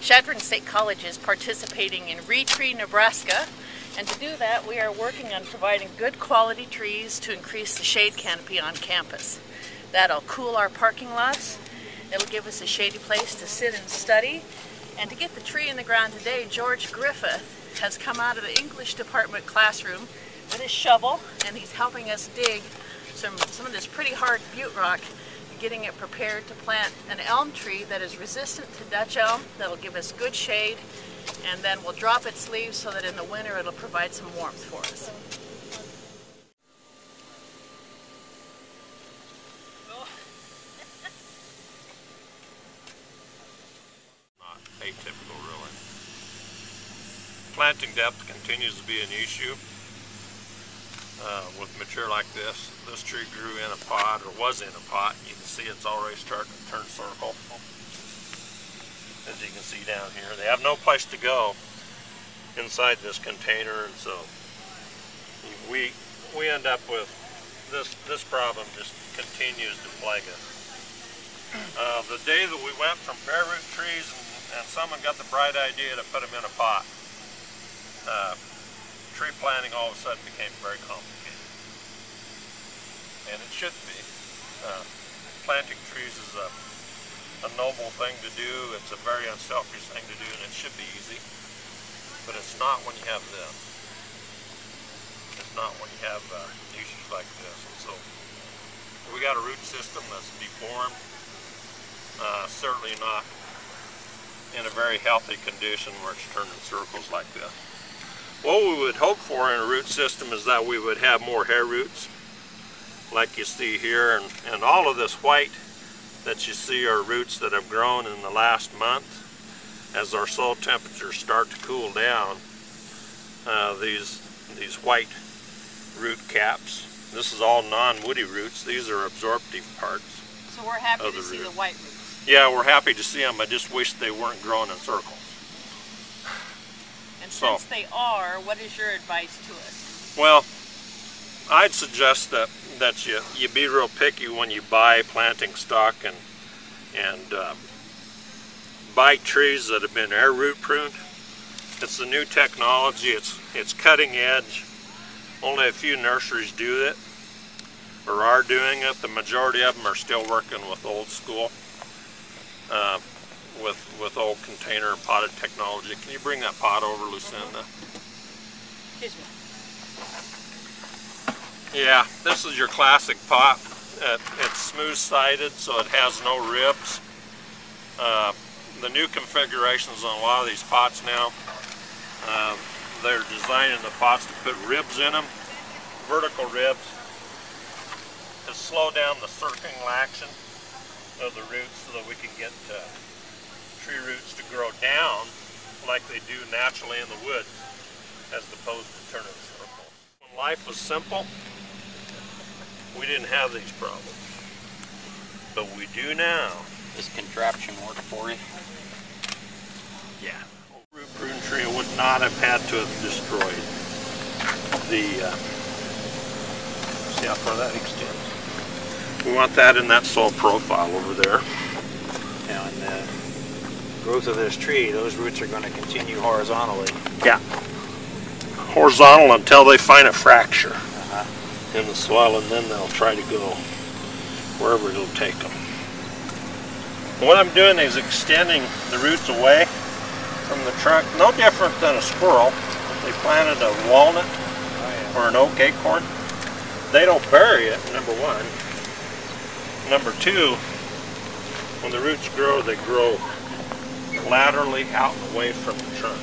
Chadron State College is participating in Retree Nebraska, and to do that we are working on providing good quality trees to increase the shade canopy on campus. That'll cool our parking lots, it'll give us a shady place to sit and study, and to get the tree in the ground today, George Griffith has come out of the English department classroom with his shovel, and he's helping us dig some of this pretty hard butte rock, getting it prepared to plant an elm tree that is resistant to Dutch elm, that'll give us good shade, and then we'll drop its leaves so that in the winter it'll provide some warmth for us. Not atypical, really. Planting depth continues to be an issue. With material like this tree grew in a pot, or was in a pot. You can see it's already starting to turn circle. As you can see down here, they have no place to go inside this container, and so we end up with this problem just continues to plague us. The day that we went from bare root trees and someone got the bright idea to put them in a pot, tree planting all of a sudden became very complicated. And it shouldn't be. Planting trees is a noble thing to do. It's a very unselfish thing to do, and it should be easy. But it's not when you have this. It's not when you have issues like this. And so we got a root system that's deformed. Certainly not in a very healthy condition where it's turning circles like this. What we would hope for in a root system is that we would have more hair roots, like you see here, and all of this white that you see are roots that have grown in the last month. As our soil temperatures start to cool down, these white root caps, this is all non-woody roots, these are absorptive parts. So we're happy to see the white roots. Yeah, we're happy to see them. I just wish they weren't growing in circles. And since they are, what is your advice to us? Well, I'd suggest that you be real picky when you buy planting stock and buy trees that have been air root pruned. It's the new technology. It's cutting edge. Only a few nurseries do it or are doing it. The majority of them are still working with old school, with old container and potted technology. Can you bring that pot over, Lucinda? Excuse me. Yeah, this is your classic pot. It's smooth-sided, so it has no ribs. The new configurations on a lot of these pots now, they're designing the pots to put ribs in them, vertical ribs, to slow down the circling action of the roots so that we can get tree roots to grow down like they do naturally in the woods, as opposed to turning circles. When life was simple, we didn't have these problems, but we do now. Does contraption work for you? Yeah. Root prune tree would not have had to have destroyed the, see how far that extends? We want that in that soil profile over there. Now in the growth of this tree, those roots are going to continue horizontally. Yeah. Horizontal until they find a fracture in the soil, and then they'll try to go wherever it'll take them. What I'm doing is extending the roots away from the trunk, no different than a squirrel. If they planted a walnut or an oak acorn, they don't bury it, number one. Number two, when the roots grow, they grow laterally out and away from the trunk.